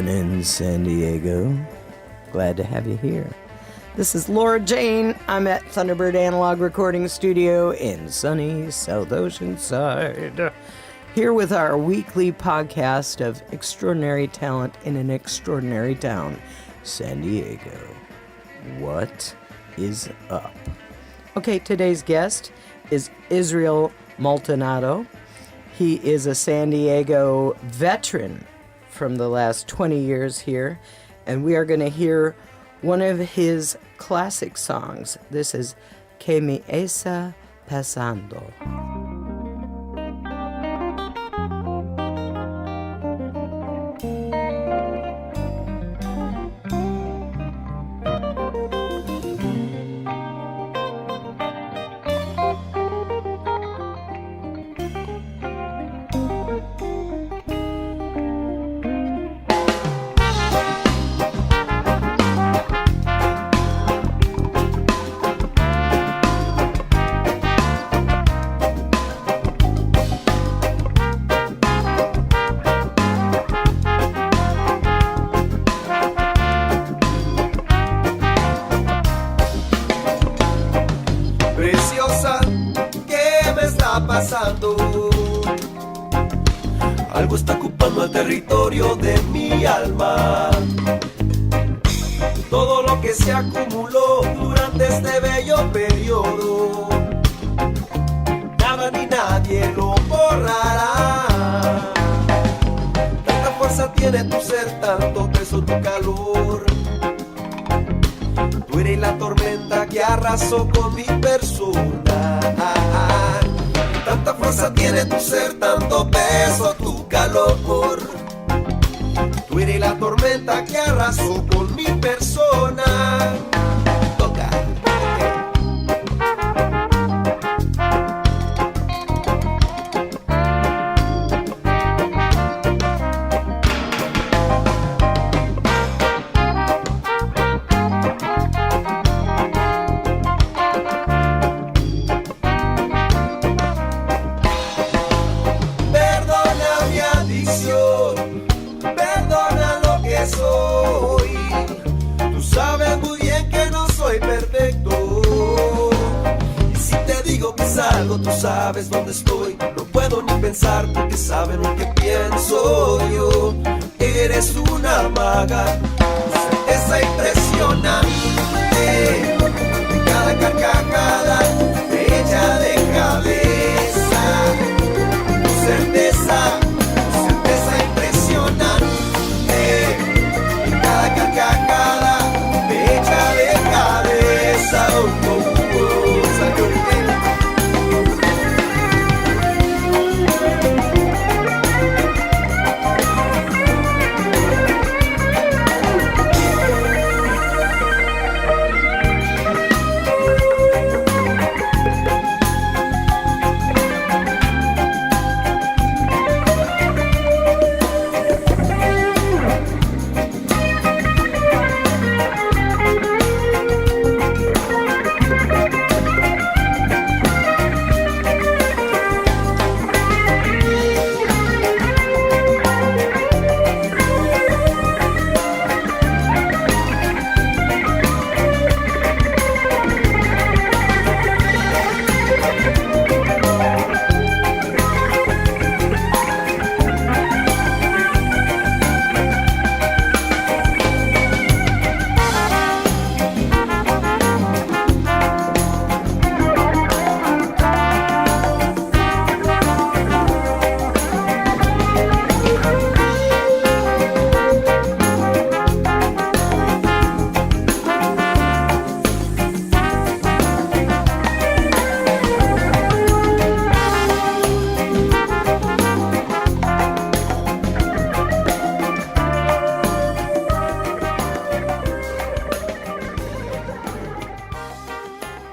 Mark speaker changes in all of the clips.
Speaker 1: Hapnyn San Diego. Glad to have you here. This is Laura Jane. I'm at Thunderbird Analog Recording Studio in sunny South Oceanside. Here with our weekly podcast of extraordinary talent in an extraordinary town, San Diego. What is up? Okay, today's guest is Israel Maldonado. He is a San Diego veteran from the last 20 years here, and we are going to hear one of his classic songs. This is Me Esta Pasando.
Speaker 2: Pasando. Algo está ocupando el territorio de mi alma. Todo lo que se acumuló durante este bello periodo, nada ni nadie lo borrará. Tanta fuerza tiene tu ser, tanto peso tu calor. Tú eres la tormenta que arrasó con mi persona. Tanta fuerza tiene tu ser, tanto peso tu calor. Tú eres la tormenta que arrasó con mi persona. Toca. Tú sabes dónde estoy, no puedo ni pensar porque sabes lo que pienso yo. Eres una maga, esa impresionante, cada carcajada bella de cabeza, tu certeza impresionante, cada carcajada bella de cabeza.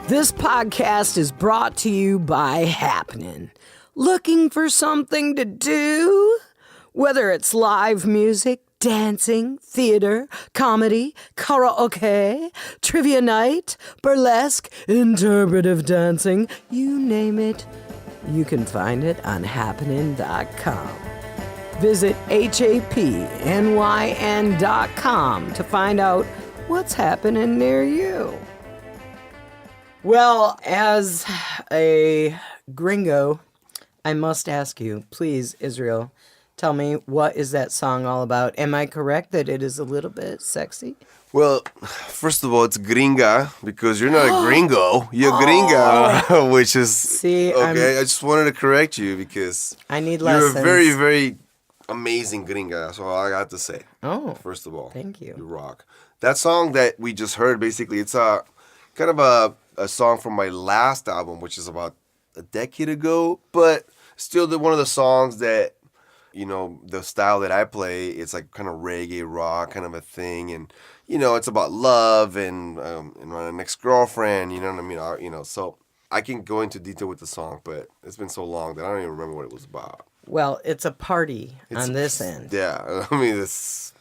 Speaker 1: This podcast is brought to you by Hapnyn. Looking for something to do? Whether it's live music, dancing, theater, comedy, karaoke, trivia night, burlesque, interpretive dancing, you name it, you can find it on hapnyn.com. Visit hapnyn.com to find out what's happening near you. Well, as a gringo, I must ask you, please, Israel, tell me, what is that song all about? Am I correct that it is a little bit sexy?
Speaker 3: Well, first of all, it's gringa because you're not a gringo. You're gringa, which is
Speaker 1: See,
Speaker 3: okay. I just wanted to correct you because
Speaker 1: I need lessons.
Speaker 3: You're a very, very amazing gringa. That's all I got to say.
Speaker 1: Oh,
Speaker 3: first of all,
Speaker 1: thank you.
Speaker 3: You rock. That song that we just heard, basically, it's a kind of a song from my last album, which is about a decade ago, but still one of the songs that, you know, the style that I play, it's like kind of reggae rock kind of a thing, and you know, it's about love and an ex-girlfriend, you know what I mean? You know, so I can go into detail with the song, but it's been so long that I don't even remember what it was about.
Speaker 1: Well, it's a party on this end.
Speaker 3: Yeah, I mean, that's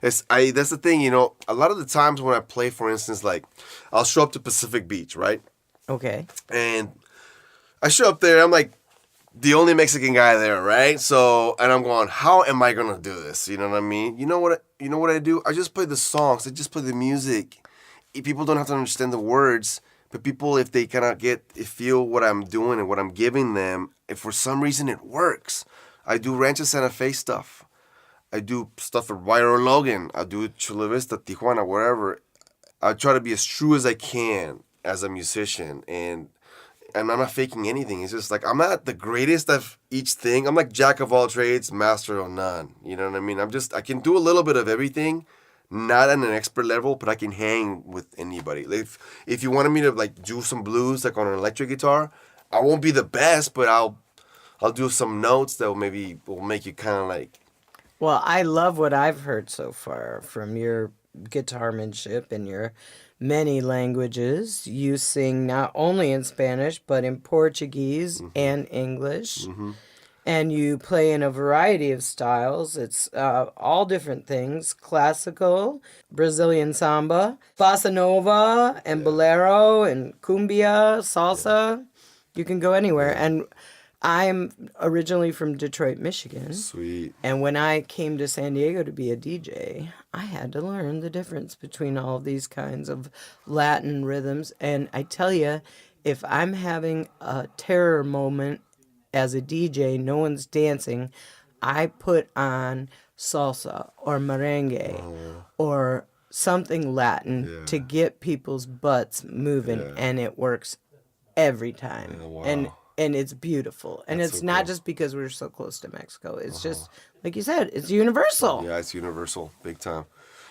Speaker 3: the thing, you know, a lot of the times when I play, for instance, like, I'll show up to Pacific Beach, right?
Speaker 1: Okay.
Speaker 3: And I show up there, I'm like, the only Mexican guy there, right? So, and I'm going, how am I gonna do this? You know what I mean? You know what I do? I just play the songs. I just play the music. People don't have to understand the words, but people, if they kind of feel what I'm doing and what I'm giving them, if for some reason it works. I do Rancho Santa Fe stuff. I do stuff for Byron Logan. I do Chula Vista, Tijuana, wherever. I try to be as true as I can as a musician, and I'm not faking anything. It's just like, I'm not the greatest of each thing. I'm like jack of all trades, master of none. You know what I mean? I can do a little bit of everything, not at an expert level, but I can hang with anybody. If you wanted me to like do some blues, like on an electric guitar, I won't be the best, but I'll do some notes that will make you kind of like.
Speaker 1: Well, I love what I've heard so far from your guitarmanship and your many languages. You sing not only in Spanish, but in Portuguese and English. Mm-hmm. And you play in a variety of styles. It's all different things: classical, Brazilian samba, bossa nova, and bolero, and cumbia, salsa. You can go anywhere. And I'm originally from Detroit, Michigan.
Speaker 3: Sweet.
Speaker 1: And when I came to San Diego to be a DJ, I had to learn the difference between all of these kinds of Latin rhythms. And I tell you, if I'm having a terror moment as a DJ, no one's dancing, I put on salsa or merengue or something Latin to get people's butts moving, and it works every time.
Speaker 3: Wow.
Speaker 1: And it's beautiful. And
Speaker 3: That's
Speaker 1: it's
Speaker 3: so
Speaker 1: not
Speaker 3: cool.
Speaker 1: just because we're so close to Mexico. It's just, like you said, it's universal.
Speaker 3: Yeah, it's universal, big time.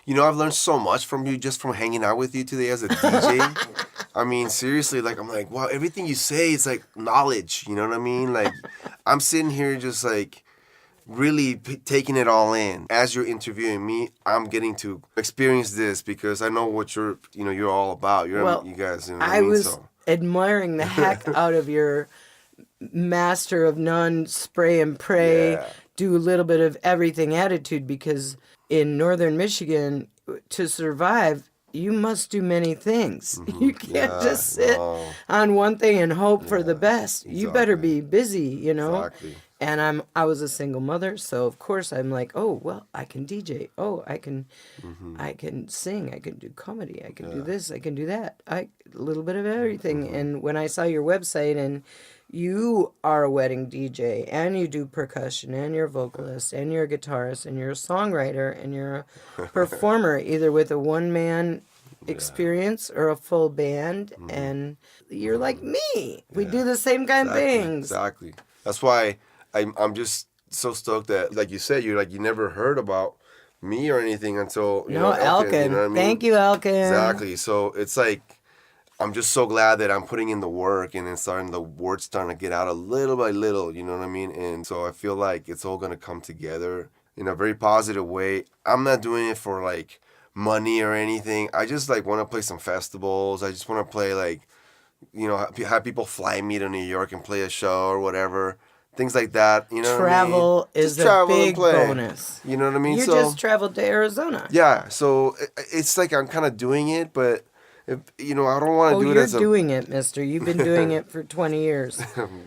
Speaker 3: You know, I've learned so much from you just from hanging out with you today as a DJ. I mean, seriously, like, I'm like, wow, everything you say is like knowledge. You know what I mean? Like, I'm sitting here just like really taking it all in. As you're interviewing me, I'm getting to experience this because I know what you're all about. You guys, you know what I mean?
Speaker 1: Was admiring the heck out of your master of none, spray and pray, do a little bit of everything attitude, because in northern Michigan, to survive, you must do many things. Mm-hmm. You can't just sit on one thing and hope for the best. Exactly. You better be busy, you know?
Speaker 3: Exactly.
Speaker 1: And I was a single mother, so of course I'm like, oh, well, I can DJ. Oh, I can sing. I can do comedy. I can do this. I can do that. A little bit of everything. Mm-hmm. And when I saw your website, and you are a wedding DJ, and you do percussion, and you're a vocalist, and you're a guitarist, and you're a songwriter, and you're a performer, either with a one-man experience or a full band, and you're like me. We do the same kind of things.
Speaker 3: Exactly. That's why I'm just so stoked that, like you said, you never heard about me or anything until
Speaker 1: Elkin.
Speaker 3: You know what I mean?
Speaker 1: Thank you, Elkin.
Speaker 3: Exactly. So it's like, I'm just so glad that I'm putting in the work and then the word's starting to get out a little by little, you know what I mean? And so I feel like it's all going to come together in a very positive way. I'm not doing it for like money or anything. I just like want to play some festivals. I just want to play like, have people fly me to New York and play a show or whatever. Things like that, you know
Speaker 1: travel
Speaker 3: what I mean?
Speaker 1: Is a big bonus.
Speaker 3: You know what I mean?
Speaker 1: You just traveled to Arizona.
Speaker 3: Yeah, so it's like I'm kind of doing it, but I don't want to do it as
Speaker 1: you're doing it, mister. You've been doing it for 20 years.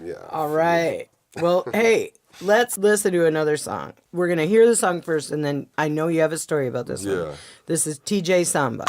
Speaker 3: Yeah.
Speaker 1: All right. Well, hey, let's listen to another song. We're going to hear the song first, and then I know you have a story about this one. This is TJ Samba.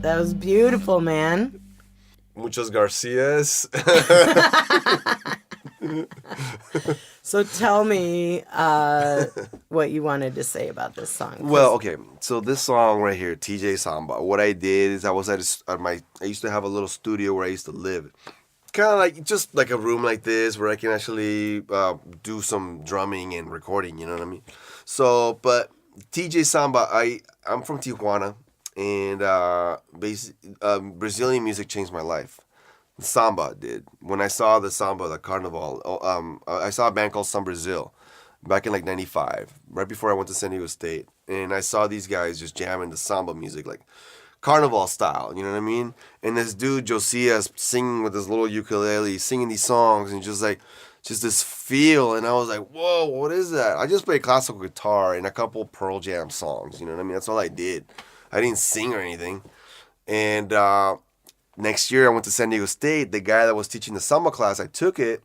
Speaker 1: That was beautiful, man.
Speaker 3: Muchos Garcias.
Speaker 1: So tell me what you wanted to say about this song.
Speaker 3: Well, okay. So this song right here, TJ Samba. What I did is I was I used to have a little studio where I used to live. Kind of like just like a room like this where I can actually do some drumming and recording. You know what I mean? So, but TJ Samba, I'm from Tijuana, and Brazilian music changed my life. Samba did. When I saw the Samba, the Carnival, I saw a band called Some Brazil back in like 95, right before I went to San Diego State. And I saw these guys just jamming the Samba music, like Carnival style, you know what I mean? And this dude, Josias, singing with his little ukulele, singing these songs, and just this feel. And I was like, whoa, what is that? I just played classical guitar and a couple Pearl Jam songs, you know what I mean? That's all I did. I didn't sing or anything. And next year I went to San Diego State. The guy that was teaching the samba class, I took it,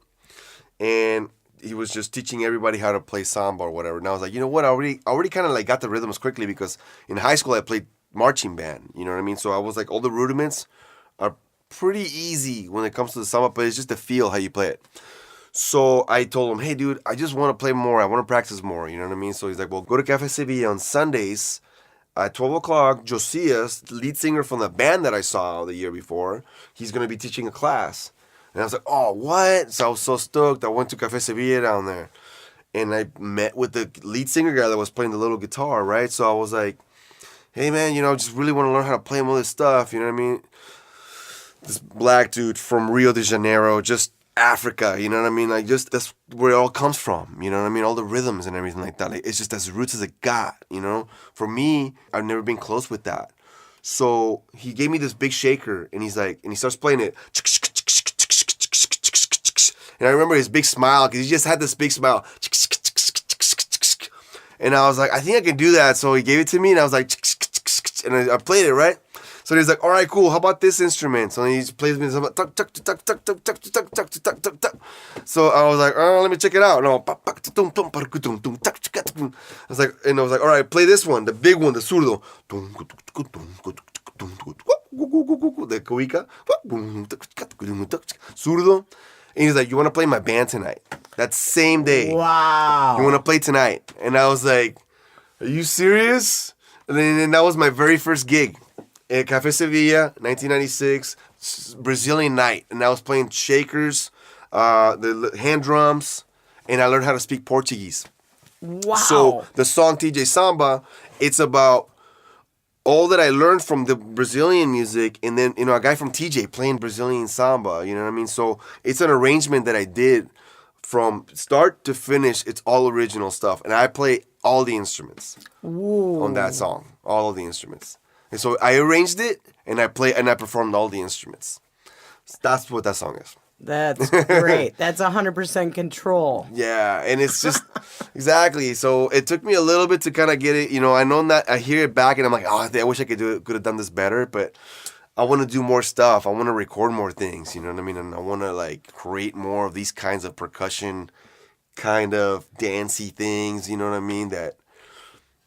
Speaker 3: and he was just teaching everybody how to play samba or whatever. And I was like, you know what? I already kind of like got the rhythms quickly because in high school I played marching band. You know what I mean? So I was like, all the rudiments are pretty easy when it comes to the samba, but it's just the feel how you play it. So I told him, hey, dude, I just want to play more. I want to practice more. You know what I mean? So he's like, well, go to Cafe Sevilla on Sundays at 12 o'clock. Josias, the lead singer from the band that I saw the year before, he's going to be teaching a class. And I was like, oh, what? So I was so stoked. I went to Cafe Sevilla down there. And I met with the lead singer guy that was playing the little guitar, right? So I was like, hey, man, I just really want to learn how to play all this stuff. You know what I mean? This black dude from Rio de Janeiro, just Africa, you know what I mean? Like, just that's where it all comes from, you know what I mean? All the rhythms and everything like that. Like, it's just as roots as it got, you know? For me, I've never been close with that. So he gave me this big shaker, and he's like, and he starts playing it. And I remember his big smile, because he just had this big smile. And I was like, I think I can do that. So he gave it to me, and I was like, and I played it, right? So he's like, all right, cool. How about this instrument? So he plays me some tuck, tuck, tuck, tuck, tuck, tuck, tuck, tuck, tuck, tuck, tuck. So I was like, oh, let me check it out. No, I was like, all right, play this one, the big one, the zurdo. The cuica. Zurdo. And he's like, you want to play my band tonight? That same day.
Speaker 1: Wow.
Speaker 3: You want to play tonight? And I was like, are you serious? And then that was my very first gig. At Cafe Sevilla, 1996, Brazilian night. And I was playing shakers, the hand drums, and I learned how to speak Portuguese.
Speaker 1: Wow.
Speaker 3: So the song TJ Samba, it's about all that I learned from the Brazilian music, and then, a guy from TJ playing Brazilian samba, you know what I mean? So it's an arrangement that I did from start to finish. It's all original stuff. And I play all the instruments on that song, all of the instruments. And so I arranged it, and I performed all the instruments. That's what that song is.
Speaker 1: That's great. That's 100% control.
Speaker 3: Yeah, and it's just, exactly. So it took me a little bit to kind of get it, I know that I hear it back, and I'm like, oh, I wish I could have done this better, but I want to do more stuff. I want to record more things, you know what I mean? And I want to, create more of these kinds of percussion, kind of dancey things, you know what I mean, that...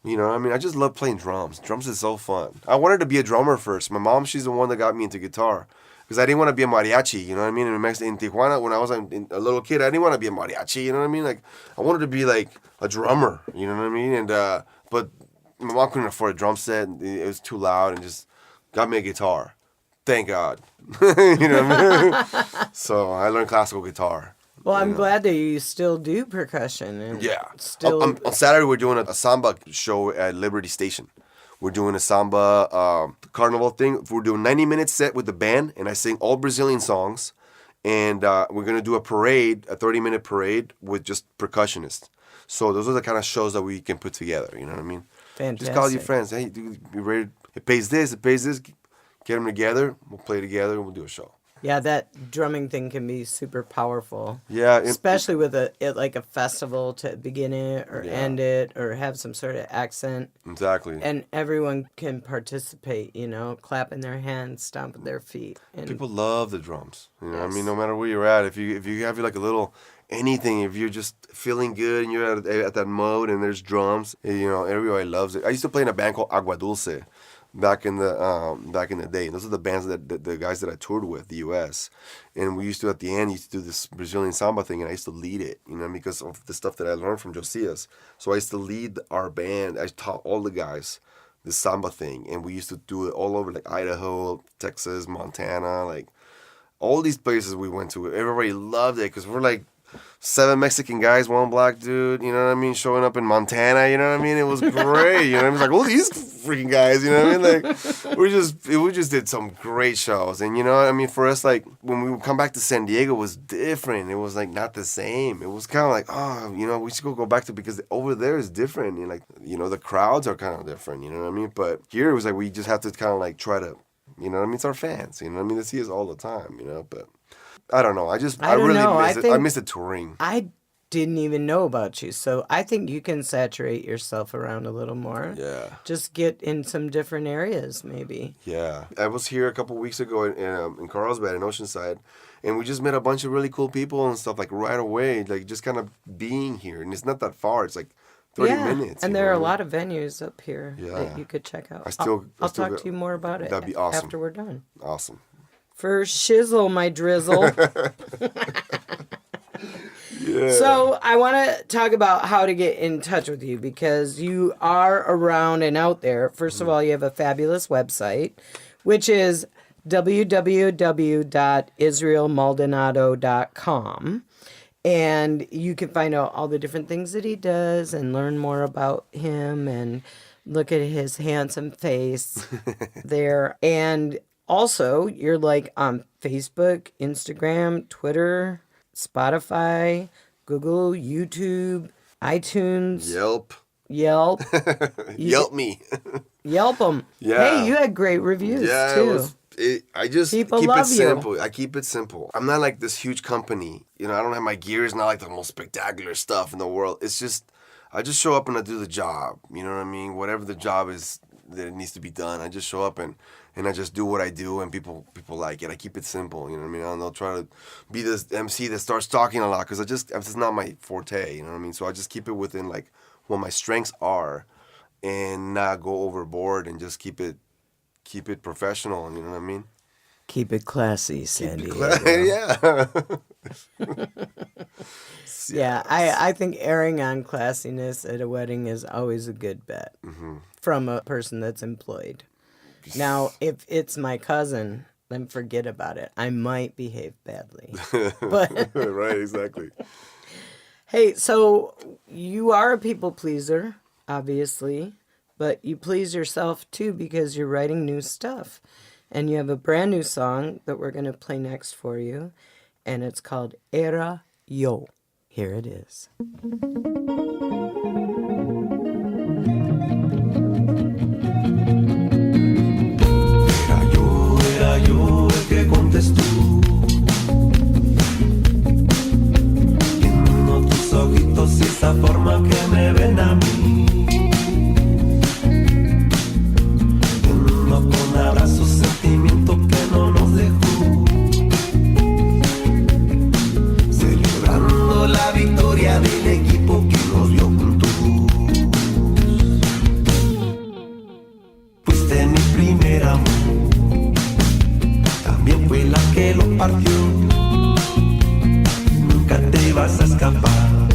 Speaker 3: I just love playing drums. Drums is so fun. I wanted to be a drummer first. My mom, she's the one that got me into guitar. Because I didn't want to be a mariachi, you know what I mean? In Tijuana, when I was a little kid, I didn't want to be a mariachi, you know what I mean? I wanted to be, a drummer, you know what I mean? And, but my mom couldn't afford a drum set. It was too loud, and just got me a guitar. Thank God. You know what I mean? So I learned classical guitar.
Speaker 1: Well, I'm glad that you still do percussion. And
Speaker 3: yeah.
Speaker 1: Still...
Speaker 3: On Saturday, we're doing a samba show at Liberty Station. We're doing a samba carnival thing. We're doing 90-minute set with the band, and I sing all Brazilian songs. And we're going to do a parade, a 30-minute parade with just percussionists. So those are the kind of shows that we can put together, you know what I mean?
Speaker 1: Fantastic.
Speaker 3: Just call your friends. Hey, dude, you ready? It pays this. Get them together. We'll play together, and we'll do a show.
Speaker 1: Yeah, that drumming thing can be super powerful.
Speaker 3: Yeah.
Speaker 1: Especially with a festival to begin it or end it or have some sort of accent.
Speaker 3: Exactly.
Speaker 1: And everyone can participate, clapping their hands, stomping their feet. And
Speaker 3: people love the drums. You know what I mean? No matter where you're at, if you have a little anything, if you're just feeling good and you're at that mode and there's drums, everybody loves it. I used to play in a band called Agua Dulce. Back in the day. Those are the bands the guys that I toured with, the U.S. And we used to, at the end, do this Brazilian samba thing, and I used to lead it, because of the stuff that I learned from Josias. So I used to lead our band. I taught all the guys the samba thing, and we used to do it all over, Idaho, Texas, Montana, all these places we went to. Everybody loved it, because we're 7 Mexican guys, 1 black dude, you know what I mean, showing up in Montana, you know what I mean? It was great, you know what I mean? It's these freaking guys, you know what I mean? We just did some great shows. And, you know what I mean? For us, when we would come back to San Diego, it was different. It was, not the same. It was kind of we should go back to, because over there is different. And, the crowds are kind of different, you know what I mean? But here it was we just have to kind of, try to, you know what I mean? It's our fans, you know what I mean? They see us all the time, but... I don't know. I really miss it. I miss the touring.
Speaker 1: I didn't even know about you. So I think you can saturate yourself around a little more.
Speaker 3: Yeah.
Speaker 1: Just get in some different areas, maybe.
Speaker 3: Yeah. I was here a couple weeks ago in Carlsbad in Oceanside, and we just met a bunch of really cool people and stuff like right away, like just kind of being here. And it's not that far. It's like 30 minutes.
Speaker 1: And there are a lot of venues up here that you could check out. I'll talk to you more about it.
Speaker 3: That'd be awesome.
Speaker 1: After we're done.
Speaker 3: Awesome.
Speaker 1: For shizzle, my drizzle.
Speaker 3: Yeah.
Speaker 1: So I want to talk about how to get in touch with you because you are around and out there. First of all, you have a fabulous website, which is www.israelmaldonado.com. And you can find out all the different things that he does and learn more about him and look at his handsome face there. And also, you're like on Facebook, Instagram, Twitter, Spotify, Google, YouTube, iTunes.
Speaker 3: Yelp.
Speaker 1: Yelp
Speaker 3: Me.
Speaker 1: Yelp them.
Speaker 3: Yeah.
Speaker 1: Hey, you had great reviews too.
Speaker 3: I just
Speaker 1: People
Speaker 3: keep
Speaker 1: love
Speaker 3: it simple. I keep it simple. I'm not like this huge company. You know, I don't have my gear. It's not like the most spectacular stuff in the world. It's just, I just show up and I do the job. You know what I mean? Whatever the job is that it needs to be done, I just show up and I just do what I do, and people like it. I keep it simple. You know what I mean? And I'll try to be this MC that starts talking a lot because it's just not my forte. You know what I mean? So I just keep it within like what my strengths are, and not go overboard, and just keep it professional. You know what I mean?
Speaker 1: Keep it classy, San Diego.
Speaker 3: Yeah.
Speaker 1: Yeah, I think erring on classiness at a wedding is always a good bet from a person that's employed. Now, if it's my cousin, then forget about it. I might behave badly. But
Speaker 3: Right, exactly.
Speaker 1: hey, so you are a people pleaser, obviously, but you please yourself too because you're writing new stuff. And you have a brand new song that we're going to play next for you, and it's called Era Yo. Here it is.
Speaker 2: Era yo el que contestó, viendo tus ojitos y esa forma que me ven a mí, viendo con abrazos sentimiento que no nos dejó, celebrando la victoria del equipo que nos vio juntos. Fuiste mi primer amor, fue la que lo partió. Nunca te vas a escapar.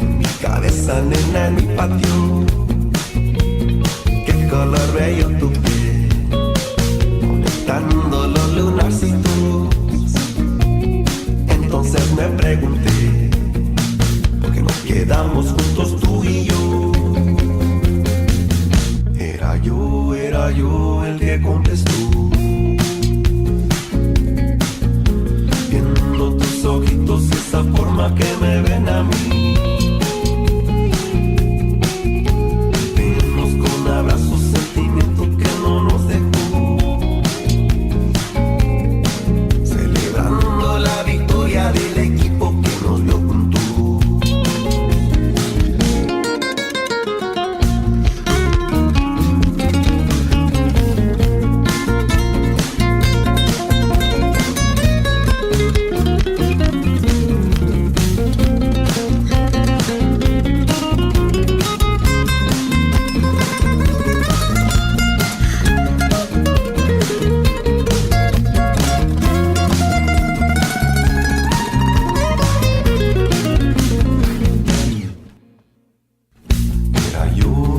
Speaker 2: En mi cabeza, nena, en mi patio. Qué color bello tu piel, conectando los lunarcitos. Entonces me pregunté, ¿por qué nos quedamos juntos tú y yo? Era yo el que contestó. Ojitos, esa forma que me ven a mí, vemos con abrazos sentimiento que no nos dejó, celebrando la victoria del equipo que nos vio juntos.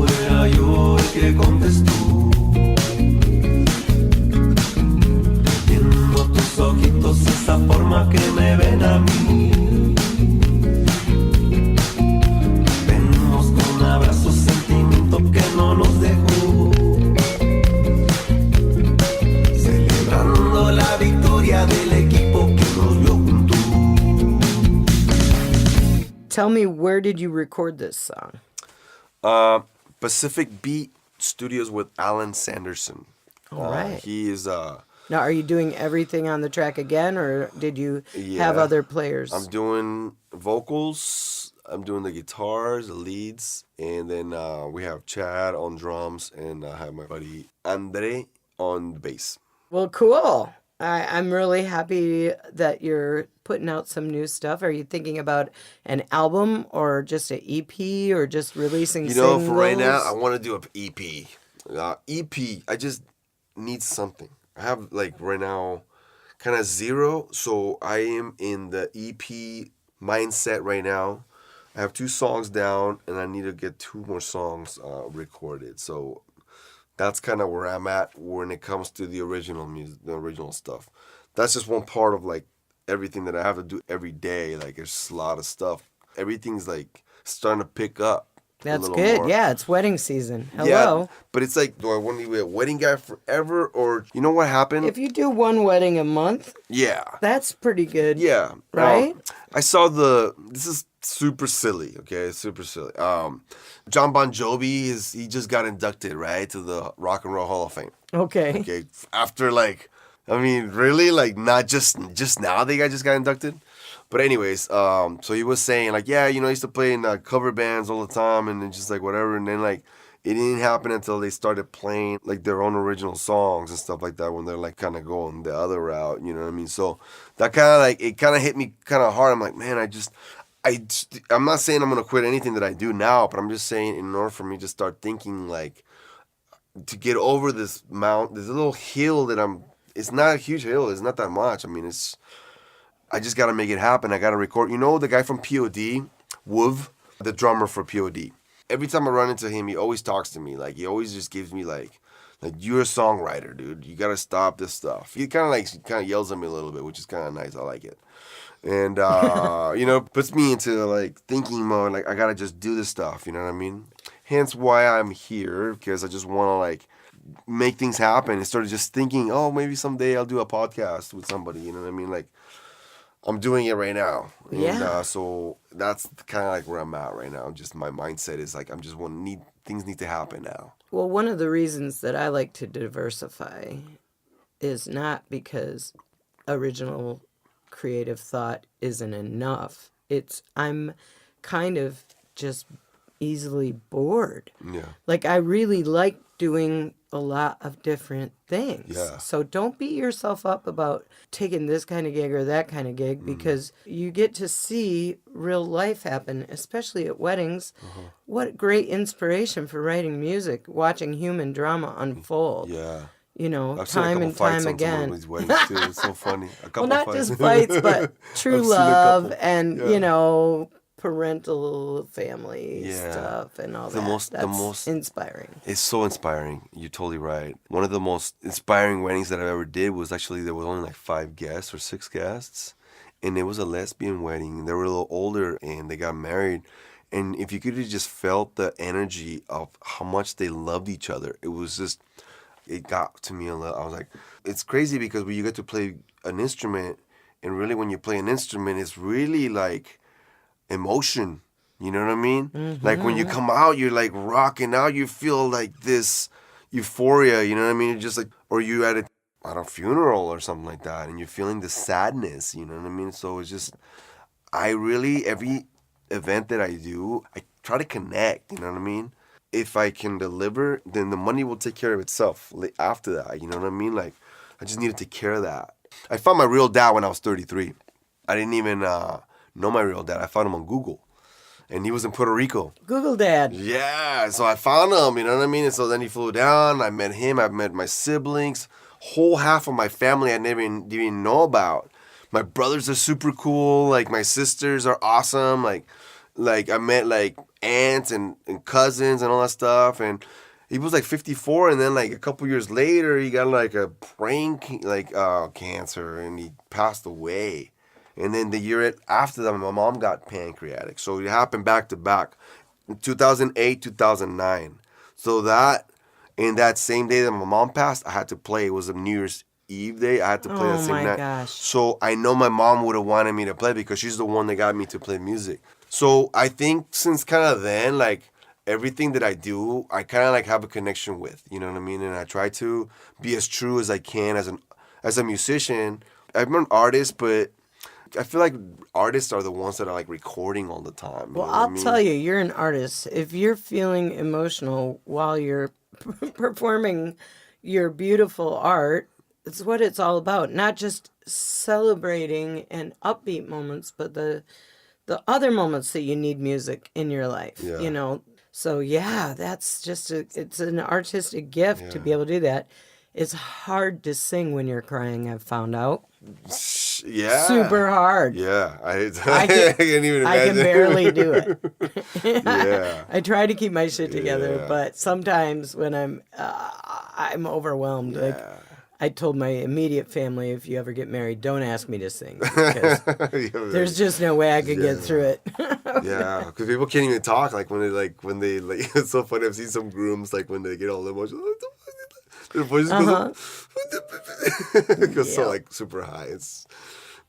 Speaker 2: Era yo el que contestó, viendo tus ojitos esa forma que me ven a mí, vemos con abrazos sentimiento que no nos dejó, celebrando la victoria del equipo que nos vio juntos.
Speaker 1: Tell me, where did you record this song?
Speaker 3: Pacific Beat Studios with Alan Sanderson.
Speaker 1: All right.
Speaker 3: He is
Speaker 1: Now, are you doing everything on the track again, or did you have other players?
Speaker 3: I'm doing vocals. I'm doing the guitars, the leads, and then we have Chad on drums, and I have my buddy Andre on bass.
Speaker 1: Well, cool. I'm really happy that you're putting out some new stuff. Are you thinking about an album or just an EP or just releasing singles?
Speaker 3: For right now, I want to do an EP. EP, I just need something. I have, like, right now, kind of zero, so I am in the EP mindset right now. I have 2 songs down, and I need to get 2 more songs recorded. So that's kind of where I'm at when it comes to the original music, the original stuff. That's just one part of, like, everything that I have to do every day. Like, there's a lot of stuff. Everything's, like, starting to pick up.
Speaker 1: That's good.
Speaker 3: More.
Speaker 1: Yeah, it's wedding season. Hello.
Speaker 3: Yeah, but it's like, do I want to be a wedding guy forever? Or, you know what happened?
Speaker 1: If you do one wedding a month,
Speaker 3: yeah,
Speaker 1: that's pretty good.
Speaker 3: Yeah.
Speaker 1: Right?
Speaker 3: I saw this is super silly, okay? Super silly. John Bon Jovi, he just got inducted, right, to the Rock and Roll Hall of Fame.
Speaker 1: Okay.
Speaker 3: Okay, after, like, I mean, really? Like, not just now the guy just got inducted? But anyways, so he was saying, like, yeah, I used to play in cover bands all the time and then just, like, whatever. And then, like, it didn't happen until they started playing, like, their own original songs and stuff like that when they're, like, kind of going the other route, you know what I mean? So that kind of, like, it kind of hit me kind of hard. I'm like, man, I'm not saying I'm going to quit anything that I do now, but I'm just saying in order for me to start thinking, like, to get over this little hill that it's not a huge hill. It's not that much. I mean, I just got to make it happen. I got to record. The guy from POD, Wov, the drummer for POD. Every time I run into him, he always talks to me. Like, he always just gives me, like you're a songwriter, dude. You got to stop this stuff. He kind of yells at me a little bit, which is kind of nice. I like it. And, puts me into, like, thinking mode. Like, I got to just do this stuff. You know what I mean? Hence why I'm here, because I just want to, like, make things happen. Instead of just thinking, oh, maybe someday I'll do a podcast with somebody. You know what I mean? Like, I'm doing it right now.
Speaker 1: Yeah.
Speaker 3: And so that's kind of like where I'm at right now. Just my mindset is like, things need to happen now.
Speaker 1: Well, one of the reasons that I like to diversify is not because original creative thought isn't enough. I'm kind of just easily bored.
Speaker 3: Yeah.
Speaker 1: Like, I really like doing a lot of different things.
Speaker 3: Yeah.
Speaker 1: So don't beat yourself up about taking this kind of gig or that kind of gig, because you get to see real life happen, especially at weddings. What great inspiration for writing music, watching human drama unfold.
Speaker 3: Yeah.
Speaker 1: I've time and time again.
Speaker 3: These weddings too. It's so funny.
Speaker 1: Well, not just fights, but true love and, parental family stuff and all that. That's most inspiring.
Speaker 3: It's so inspiring. You're totally right. One of the most inspiring weddings that I ever did was actually, there was only like 5 guests or 6 guests. And it was a lesbian wedding. They were a little older and they got married. And if you could have just felt the energy of how much they loved each other, it got to me a little. I was like, it's crazy because when you get to play an instrument, and really when you play an instrument, it's really like emotion. You know what I mean? Mm-hmm. Like when you come out, you're like rocking out. You feel like this euphoria. You know what I mean? You're just like, or you at a funeral or something like that, and you're feeling the sadness. You know what I mean? So it's just, every event that I do, I try to connect. You know what I mean? If I can deliver, then the money will take care of itself after that. You know what I mean? Like, I just need to take care of that. I found my real dad when I was 33. I didn't even know my real dad. I found him on Google. And he was in Puerto Rico.
Speaker 1: Google Dad.
Speaker 3: Yeah, so I found him, you know what I mean? And so then he flew down. I met him. I met my siblings. Whole half of my family I never even know about. My brothers are super cool. Like, my sisters are awesome. Like I met, like, aunts and cousins and all that stuff. And he was, like, 54. And then, like, a couple years later, he got, like, a brain, cancer. And he passed away. And then the year after that, my mom got pancreatic. So it happened back to back. 2008, 2009. So that same day that my mom passed, I had to play. It was a New Year's Eve day. I had to play that same night. Oh, my gosh. So I know my mom would have wanted me to play because she's the one that got me to play music. So I think since kind of then, like, everything that I do, I kind of, like, have a connection with. You know what I mean? And I try to be as true as I can as a musician. I'm an artist, but I feel like artists are the ones that are like recording all the time.
Speaker 1: Well, I'll tell you, you're an artist. If you're feeling emotional while you're performing your beautiful art, it's what it's all about. Not just celebrating and upbeat moments, but the other moments that you need music in your life, you know. So yeah, that's just it's an artistic gift to be able to do that. It's hard to sing when you're crying, I've found out.
Speaker 3: Yeah.
Speaker 1: Super hard.
Speaker 3: Yeah. I can't even imagine.
Speaker 1: I can barely do it.
Speaker 3: Yeah.
Speaker 1: I try to keep my shit together, but sometimes when I'm overwhelmed.
Speaker 3: Yeah.
Speaker 1: Like I told my immediate family, if you ever get married, don't ask me to sing because there's just no way I could get through it.
Speaker 3: Yeah, because people can't even talk. Like when they it's so funny. I've seen some grooms like when they get all emotional. Their voice goes so like super high.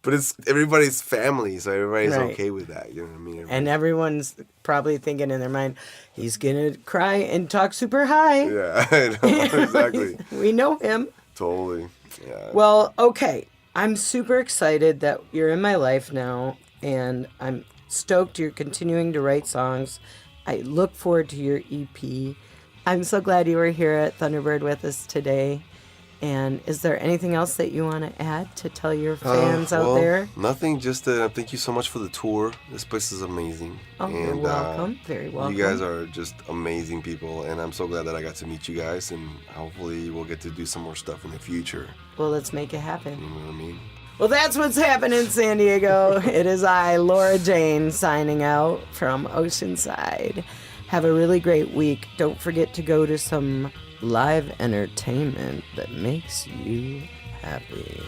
Speaker 3: But it's everybody's family, so everybody's okay with that. You know what I mean?
Speaker 1: And everyone's probably thinking in their mind, he's gonna cry and talk super high.
Speaker 3: Yeah, I know, exactly.
Speaker 1: We know him.
Speaker 3: Totally. Yeah.
Speaker 1: Well, okay. I'm super excited that you're in my life now, and I'm stoked you're continuing to write songs. I look forward to your EP. I'm so glad you were here at Thunderbird with us today. And is there anything else that you want to add to tell your fans out there?
Speaker 3: Nothing. Just thank you so much for the tour. This place is amazing.
Speaker 1: Oh, you're welcome. Very welcome.
Speaker 3: You guys are just amazing people, and I'm so glad that I got to meet you guys, and hopefully we'll get to do some more stuff in the future.
Speaker 1: Well, let's make it happen.
Speaker 3: You know what I mean?
Speaker 1: Well, that's what's happening in San Diego. It is I, Laura Jane, signing out from Oceanside. Have a really great week. Don't forget to go to some live entertainment that makes you happy.